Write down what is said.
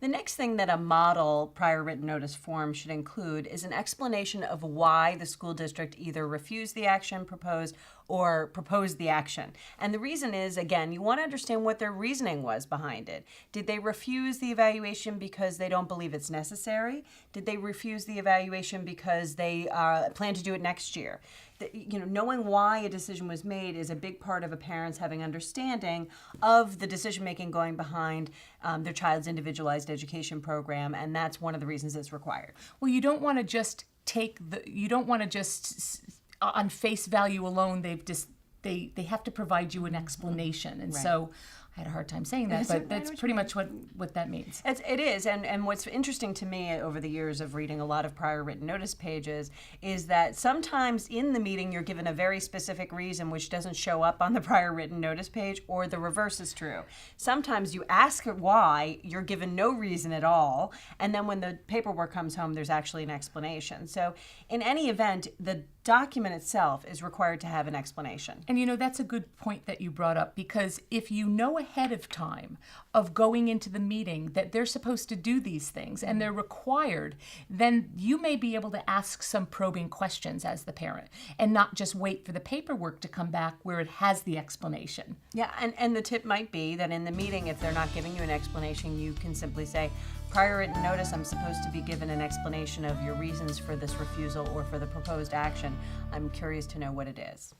The next thing that a model prior written notice form should include is an explanation of why the school district either refused the action proposed or proposed the action. And the reason is, again, you want to understand what their reasoning was behind it. Did they refuse the evaluation because they don't believe it's necessary? Did they refuse the evaluation because they plan to do it next year? Knowing why a decision was made is a big part of a parent's having understanding of the decision making going behind their child's individualized education program, and that's one of the reasons it's required. Well, you don't want to just on face value alone, they have to provide you an explanation. And so I had a hard time saying that, but that's pretty much what that means. It is, and what's interesting to me over the years of reading a lot of prior written notice pages is that sometimes in the meeting you're given a very specific reason which doesn't show up on the prior written notice page, or the reverse is true. Sometimes you ask why, you're given no reason at all, and then when the paperwork comes home, there's actually an explanation. So in any event, the document itself is required to have an explanation. And that's a good point that you brought up, because if you know ahead of time of going into the meeting that they're supposed to do these things and they're required, then you may be able to ask some probing questions as the parent and not just wait for the paperwork to come back where it has the explanation. Yeah, and the tip might be that in the meeting, if they're not giving you an explanation, you can simply say, prior written notice, I'm supposed to be given an explanation of your reasons for this refusal or for the proposed action. I'm curious to know what it is.